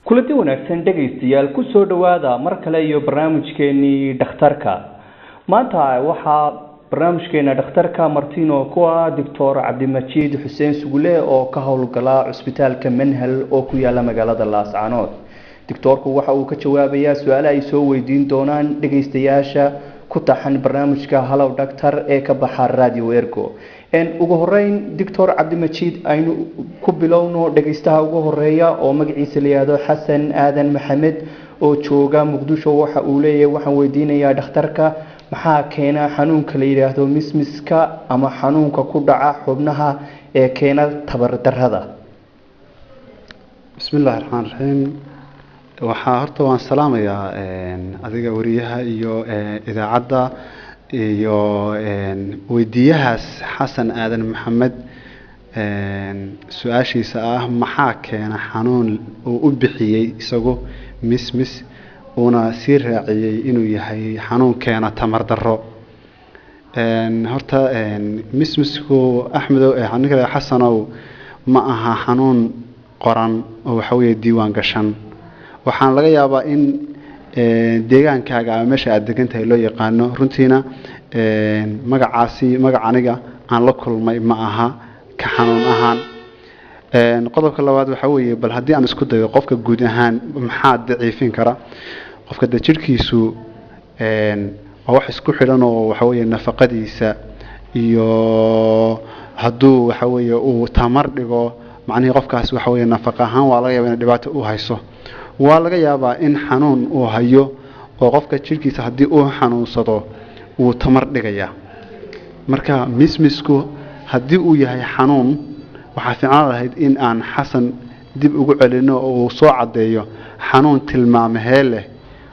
kulanti wanaagsan dhegaystayaal ku soo dhawaada mar kale iyo barnaamijkeennii dhakhtarka maanta waxaa barnaamijkeena dhakhtarka martino ku ah doctor cabdimajiid xuseen sugule oo ka howlgala cusbitaalka manhal oo ku yaala magaalada laascaanood doctorku waxa uu ka jawaabayaa su-aalo ay soo weydiin doonaan dhegaystayaasha ku taxan barnaamijka hallow doctor ee ka baxa radio ergo ugu horeyn doctor cabdimajiid aynu ku bilowno dhagaystaha ugu horeeya oo magaciisa la yiraahdo xasan aadan maxamed oo jooga muqdisho waxa uu leeyahay waxaan weydiinayaa dhakhtarka maxaa keena xanuunka la yiraahdo mismiska ama xanuunka ku dhaca xubnaha ee keena tabardarrada bismillaahir rahmaanir rahiim waxaa horta waan salaamayaa adiga wariyaha iyo idaacadda iyo weydiiyahaas xasan aadan maxamed su-aashiisa ah maxaa keena xanuun uu u bixiyey isagu mismis uuna sii raaciyey inuu yahay xanuun keena tamar darro horta mismisku axmedow ninka xasanow ma aha xanuun qoran oo waxa weeye diiwaan gashan waxaan laga yaabaa in deegaankaaga ama meesha aad degan tahay loo yaqaano runtiina magacaasi magac aniga aan la kulmay ma aha ka xanuun ahaan qodobka labaad waxa weeye bal haddii aan isku dayo qofka guud ahaan maxaa daciifin kara qofka da jirkiisu waa wax isku xidhan oo waxa weeye nafaqadiisa iyo hadduu waxa weeye uu tamar dhigo macnihii qofkaas waxa weeye nafaqa ahaan waa laga yaabaa in dhibaato u hayso waa laga yaabaa in xanuun uu hayo oo qofka jirkiisa haddii uu xanuunsado uu tamar dhigaya marka mismisku haddii uu yahay xanuun waxaa fiicnaan lahayd in aan xasan dib ugu celino oo uu soo caddeeyo xanuun tilmaamahee leh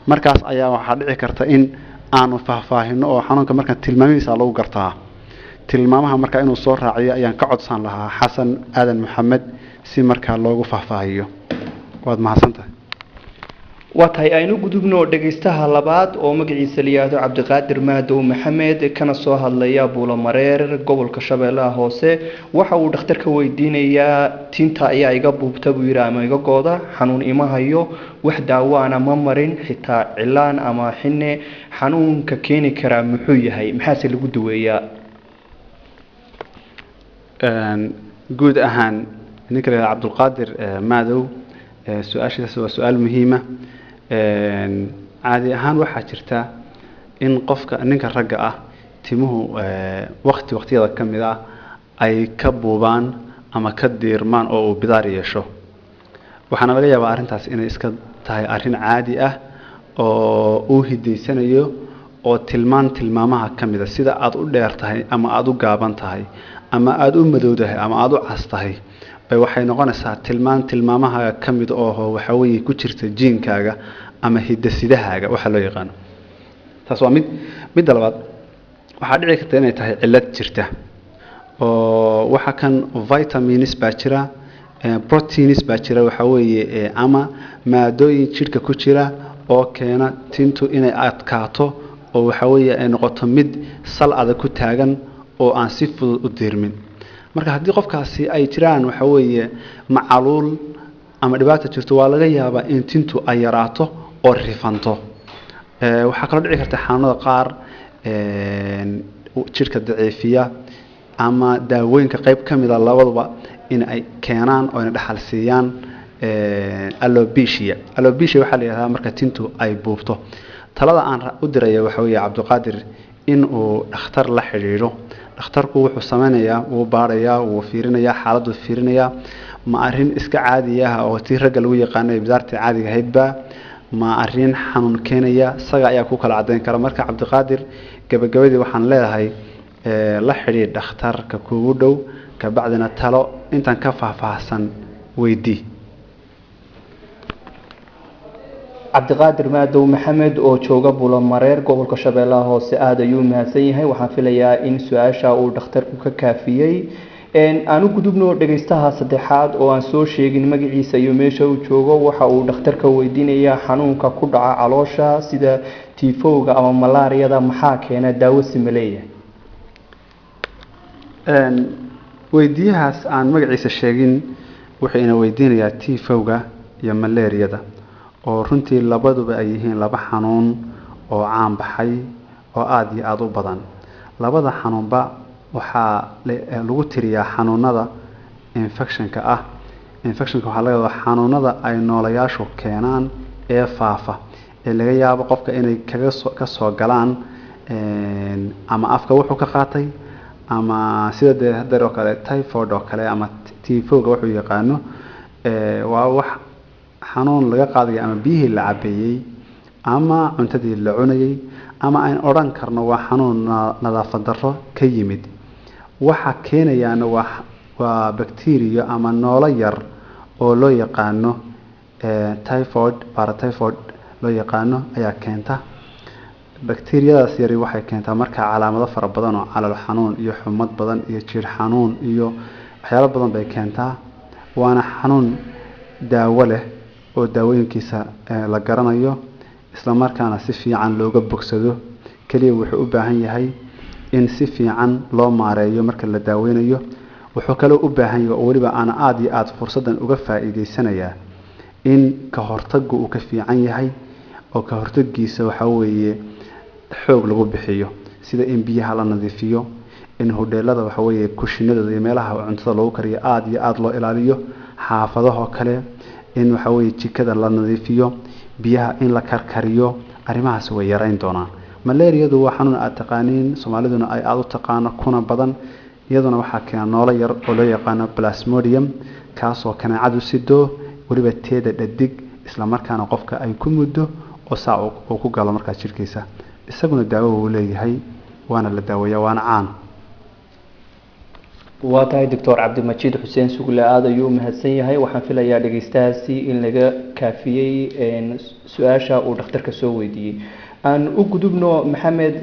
markaas ayaa waxaa dhici karta in aanu faahfaahino oo xanuunka marka tilmaamihiisa lagu gartaa tilmaamaha marka inuu soo raaciyo ayaan ka codsan lahaa xasan aadan maxamed si markaa loogu faahfaahiyo waad mahadsantahay waa tahay aynu gudubno dhagaystaha labaad oo magaciisa la yiraahdo cabdiqaadir maadow maxamed kana soo hadlaya buulamareer gobolka shabeellaha hoose waxa uu dhakhtarka weydiinayaa tinta ayaa iga buubta buu yiri ama iga gooda xanuun ima hayo wax daawaana ma marin xitaa cilaan ama xinne xanuunka keeni kara muxuu yahay maxaase lagu daweeyaa guud ahaan ninka la yiraahdo cabdiqaadir maadow su-aashaas waa su-aal muhiima caadi ahaan waxaa jirta in qofka ninka ragga ah timuhu waqtiyada ka mid ah ay ka buubaan ama ka diirmaan oo uu bidaar yeesho waxaana laga yaabaa arrintaas inay iska tahay arrin caadi ah oo uu hidaysanayo oo tilmaamaha ka mid a sida aad u dheer tahay ama aad u gaaban tahay ama aad u madowdahay ama aad u cas tahay waxay noqonaysaa tilmaamaha ka mid oo waxa weeye ku jirta jiinkaaga ama hiddasidahaaga waxa loo yaqaano taas waa midda labaad waxaa dhici karta inay tahay cillad jirta oo waxa kan vitamins baa jira proteins baa jira waxa weeye ama maadooyin jirka ku jira oo keena tintu inay adkaato oo waxa weeye ay noqoto mid sal adag ku taagan oo aan si fudud u diirmin marka haddii qofkaasi ay jiraan waxa weeye macaluul ama dhibaato jirto waa laga yaabaa in tintu ay yaraato oo rifanto waxaa kaloo dhici karta xanuunada qaar jirka daciifiya ama daawooyinka qayb ka mid a labaduba in ay keenaan oo ay dhaxal siiyaan alopecia waxaa la yiraahdaa marka tintu ay buubto talada aan u diraya waxa weeye cabdiqaadir in uu dhakhtar la xiriiro dhakhtarku wuxuu sameynayaa wuu baarayaa wuu fiirinayaa xaaladdu fiirinayaa ma arrin iska caadi ah oo tii ragga lagu yaqaanay bidaartii caadiga ahaydba ma arrin xanuun keenaya isaga ayaa ku kala caddayn kara marka cabdiqaadir gabagabadii waxaan leedahay la xidhiir dhakhtarka kuugu dhow kabacdina talo intaan ka faahfaahsan weydii cabdiqaadir maadow maxamed oo jooga buulamareer gobolka shabeellaha hoose aad ayuu mahadsan yahay waxaan filayaa in su-aasha uu dhakhtarku ka kaafiyey aan u gudubno dhagaystaha saddexaad oo aan soo sheegin magaciisa iyo meesha uu joogo waxa uu dhakhtarka weydiinayaa xanuunka ku dhaca caloosha sida tifowga ama malaariyada maxaa keena daawo simaleeya weydiiyahaas aan magaciisa sheegin wuxuu ina weydiinayaa tifowga iyo malaariyada oo runtii labaduba ay yihiin laba xanuun oo caan baxay oo aad iyo aad u badan. labada xanuunba waxaa lagu tiriyaa xanuunada infectionka ah. infectionka waxaa laga wadaa xanuunada ay noolayaashu keenaan ee faafa ee laga yaabo qofka inay ka soo galaan ama afka wuxuu ka qaatay ama sida hadda oo kale typhoid oo kale ama tiifowga wuxuu yaqaano waa wax xanuun laga qaadayo ama biyihii la cabeeyey ama cuntadii la cunayay ama aan oran karno waa xanuun nadaafad darro ka yimid. waxa keenayana waa bacteria ama noolo yar oo loo yaqaano typhoid paratyphoid loo yaqaano ayaa keenta. bacteriadaas yari waxay keentaa marka calaamado fara badan oo calool xanuun iyo xumad badan iyo jir xanuun iyo waxyaalo badan bay keentaa. waana xanuun daawo leh oo daawooyinkiisa la garanayo isla markaana si fiican looga bogsado. kaliya wuxuu u baahan yahay in si fiican loo maareeyo marka la daaweynayo. wuxuu kale u baahan yahay oo waliba ana aad iyo aad fursadan uga faa'iideysanaya in ka hortaggu uu ka fiican yahay oo ka hortaggiisa waxa weeye xoog lagu bixiyo sida in biyaha la nadiifiyo in hoteelada waxa weeye kushinada iyo meelaha cuntada lagu kariyo aad iyo aad loo ilaaliyo. xaafadaha kale in waxa weeye jikada la nadiifiyo biyaha in la karkariyo. arrimahaas way yareyn doonaan. malaariyadu waa xanuun aad taqaaniin Soomaaliduna ay aad u taqaano kuna badan iyaduna waxaa keena noolo yar oo loo yaqaano plasmodium kaasoo kaneecadu sido waliba teeda dhadig isla markaana qofka ay ku muddo oo saa uu ku galo markaa jirkiisa. isaguna daawo uu leeyahay waana la daaweeyaa waana caan. waa tahay Dr. Cabdimajiid Xuseen Sugle aad ayuu mahadsan yahay. waxaan filayaa dhageystayaasii in laga kaafiyay su'aasha uu dhakhtarka soo weydiiyay. aan u gudubno Maxamed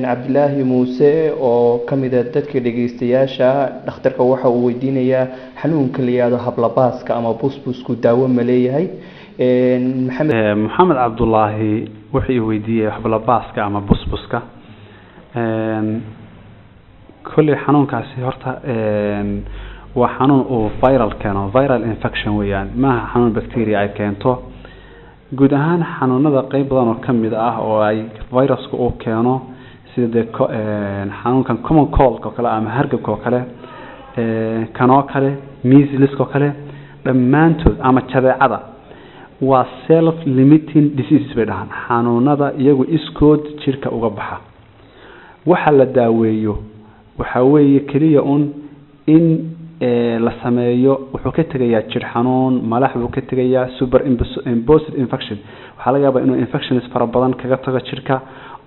Cabdilaahi Muuse oo kamid ah dadka dhageystayaasha. dhakhtarka waxa uu weydiinayaa xanuunka la yiraahdo hablabaaska ama busbusku daawo ma leeyahay? Maxamed Cabdulaahi wuxuu weydiiyay hablabaaska ama busbuska. kulli xanuunkaasi horta waa xanuun uu viral keeno viral infection weeyaan ma xanuun bacteria ay keento. guud ahaan xanuunada qayb badan oo kamid ah oo ay virusku uu keeno sida xanuunkan common cold oo kale ama hargabka oo kale kanoo kale measles oo kale dhammaantood ama jadeecada waa self limiting diseases bay dhahaan xanuunada iyagu iskood jirka uga baxa. waxa la daaweeyo waxa weeye kaliya in la sameeyo wuxuu ka tagayaa jir xanuun malax buu ka tagayaa superimposed infection. waxa laga yaabaa inuu infections fara badan kaga tago jirka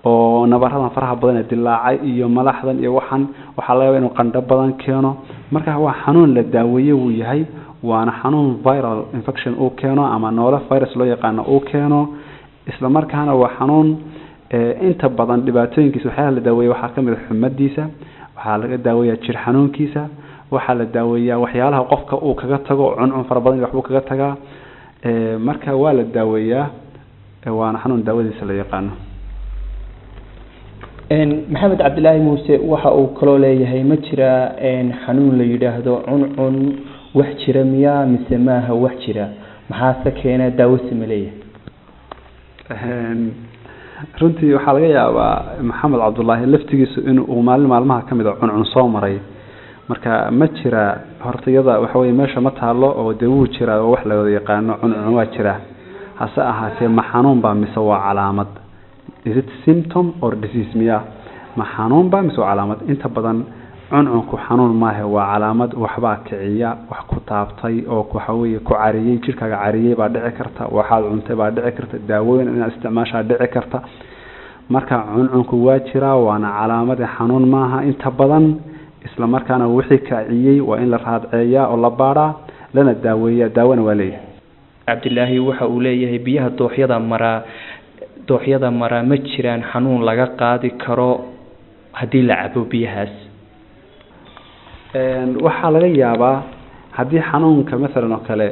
oo nabaradan faraha badan ee dilaacay iyo malaxdan iyo waxan waxa laga yaabaa inuu qandho badan keeno. marka waa xanuun la daaweeyo uu yahay waana xanuun viral infection uu keeno ama noolo virus loo yaqaano uu keeno. isla markaana waa xanuun inta badan dhibaatooyinkiisa waxa la daaweeyo waxa kamid ah xumadiisa waxa laga daaweeyaa jir xanuunkiisa waxa la daaweeyaa waxyaalaha qofka uu kaga tago cuncun fara badan waxbuu kaga tagaa. marka waa la daaweeyaa waana xanuun daawadiisa la yaqaano. Maxamed Cabdilaahi Muuse waxa uu kaloo leeyahay ma jira xanuun la yiraahdo cuncun wax jira miyaa mise maaha wax jira maxaa keena daawo simeeleeyahay? runtii waxa laga yaabaa Maxamed Cabdulaahi laftigiisu inuu maalmaha kamid ah cuncun soo maray. marka ma jira hortayada waxa weeye meesha ma taalo oo dawuu jira oo wax la wada yaqaano cuncun waa jira hase ahaatee ma xanuun baa mise waa calaamad? is it symptom or disease miya ma xanuun baa mise waa calaamad? inta badan cuncunku xanuun maahe waa calaamad waxbaa kiciya wax ku taabtay oo waxa weeye ku cariyay jirkaaga cariyay baa dhici karta waxaad cuntay baa dhici karta daawooyin inaad isticmaashaa dhici karta. marka cuncunku waa jira waana calaamad xanuun maaha inta badan. isla markaana wixii kaciyay waa in la raadceeyaa oo la baaraa lana daaweeyaa daawona waa leeyahay. Cabdilaahi waxa uu leeyahay biyaha dooxyada mara ma jiraan xanuun laga qaadi karo haddii la cabo biyahaas? waxaa laga yaabaa haddii xanuunka maalan oo kale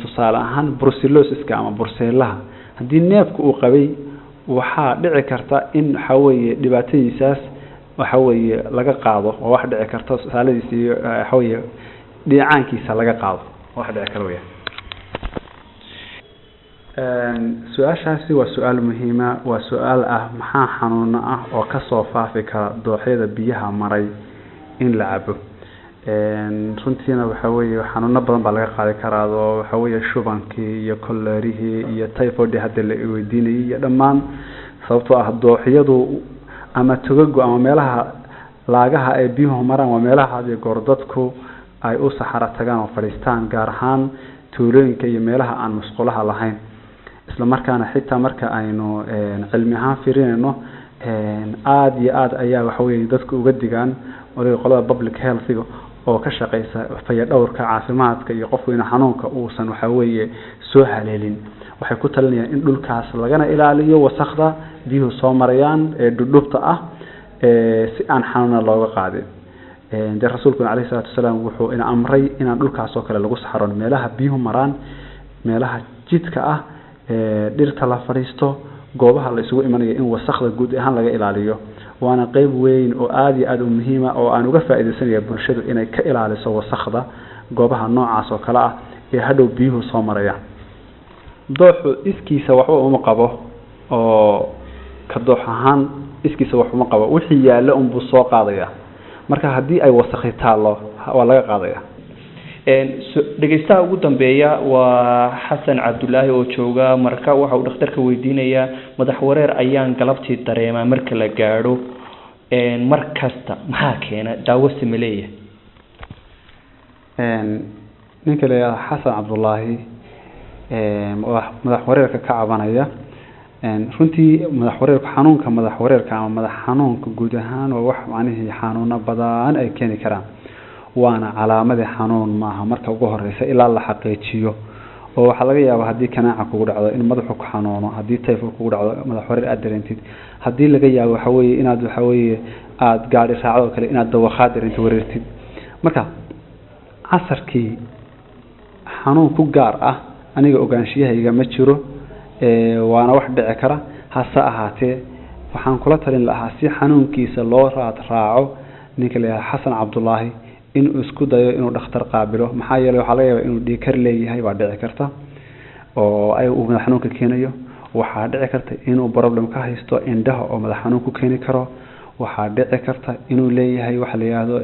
tusaale ahaan brucellosis-ka ama brucellaha haddii neefku uu qabay waxaa dhici karta in waxa weeye dhibaatadiisaas waxa weeye laga qaado oo wax dhici karta saaladiisa iyo waxa weeye dhiicaankiisa laga qaado wax dhici karo weeyaan. su-aashaasi waa su-aal muhiima, waa su-aal maxaa xanuuno oo kasoo faafi kara dooxyada biyaha maray in la cabo. runtiina waxa weeye xanuuno badan baa laga qaadi karaa oo waxa weeye shubankii iyo koleerihii iyo typhoid hadda la weydiinayay iyo dhammaan sababtoo dooxyadu ama togago ama meelaha laagaha ay biyuhu maraan waa meelaha hadi goor dadku ay u saxara tagaan oo fadhiistaan gaar ahaan tuulooyinka iyo meelaha aan musqulaha lahayn. isla markaana xitaa marka aynu cilmi ahaan fiirinayno aad iyo aad ayaa waxa weeye dadku uga digaan qolada public health oo ka shaqeysa fayadhowrka caafimaadka iyo qofku in xanuunka uusan waxa weeye soo haleelin. waxay ku talinayaan in dhulkaas lagana ilaaliyo wasakhda biyuhu soo marayaan ee dhudhubta si aan xanuuna looga qaadin. rasuulku kaleey salaatu wasalaam wuxuu ina amray in dhulkaas oo kale lagu saxaroon meelaha biyuhu maraan, meelaha jidka dhirta la fariisto, goobaha la isugu imanayo in wasakhda guud ahaan laga ilaaliyo. waana qayb weyn oo aad iyo aad u muhiim ah oo aan uga faa'iideysanayo bulshadu inay ka ilaaliso wasakhda goobaha noocaas oo kale ee hadhow biyuhu soo marayaan. dooxu iskiisa waxba uma qabo oo ka doox ahaan iskiisa wax uma qabo, wixii yaala buu soo qaadaya. marka haddii ay wasakhi taalo waa laga qaadaya. dhegeystaha ugu dambeeya waa xasan cabdullaahi oo jooga marka waxa uu dhakhtarka weydiinayaa madax wareer ayaan galabtii dareemaa marka la gaadho mar kasta maxaa keena daawo simaleeya. ninka leeyahay xasan cabdullaahi madax wareerka ka cabanaya runtii madax wareerka xanuunka madax wareerka ama madax xanuunka guud ahaan waa wax macnaheedu xanuuno badan ay keeni karaan. waana calaamad xanuun maaha marka ugu horeysa ilaa la xaqiijiyo oo waxa laga yaabaa hadii kanaaca kugu dhacdo in madaxu ku xanuuno, hadii typhoid kugu dhacdo madax wareer aad dareentid, hadii laga yaabo waxa weeye inaad waxa weeye aad gaari raacdo kale inaad dawaqaad dareento wareertid. marka casarkii xanuun ku gaar aniga ogaanshiyahayga ma jiro waana wax dhici kara. hase ahaatee waxaan kula talin lahaa si xanuunkiisa loo raaco ninka leeyahay xasan cabdullaahi inuu isku dayo inuu dhakhtar qaabilo. maxaa yeelay waxa laga yaabaa inuu dhiikar leeyahay baa dhici karta oo ay uu madax xanuun ka keenayo. waxaa dhici karta inuu problem ka haysto indhaha oo madax xanuun ku keeni karo. waxaa dhici karta inuu leeyahay waxa la yiraahdo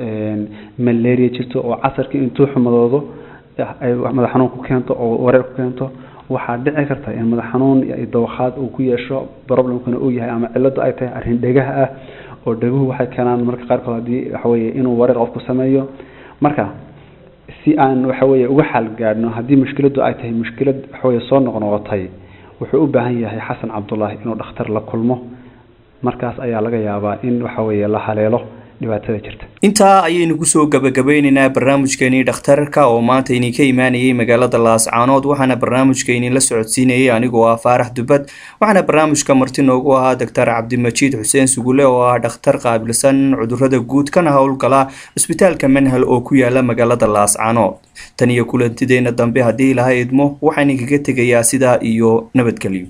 malaria jirto oo casarkii intuu xumadoodo ay madax xanuun ku keento oo wareer ku keento. waxaa dhici karta in madax xanuun iyo dawaqaad uu ku yeesho problemkana uu yahay ama ciladu ay tahay arrin dhagaha oo dhaguhu waxay keenaan marka qaar kood hadii waxa weeye inuu wareer qofku sameeyo. marka si aan waxa weeye uga xal gaadno hadii mushkiladu ay tahay mushkilad waxa weeye soo noqnoqotay wuxuu u baahan yahay xasan cabdullaahi inuu dhakhtar la kulmo. markaas ayaa laga yaabaa in waxa weeye la haleelo dhibaatada jirta. intaa ayaynu ku soo gabagabaynaynaa barnaamijkeeni dhakhtarka oo maanta idinka imaanayay magaalada Laascaanood. waxaana barnaamijkeeni la socodsiinayay anigoo Faarax Dubad. waxaana barnaamijka marti noogu ahaa Dr. Cabdimajiid Xuseen Sugule oo dhakhtar qaabilsan cudurrada guud kana howlgala isbitaalka Manhal oo ku yaala magaalada Laascaanood. tan iyo kulantideena dambe hadii Ilaahay idmo waxaan idinkaga tegayaa sida iyo nabadgelyo.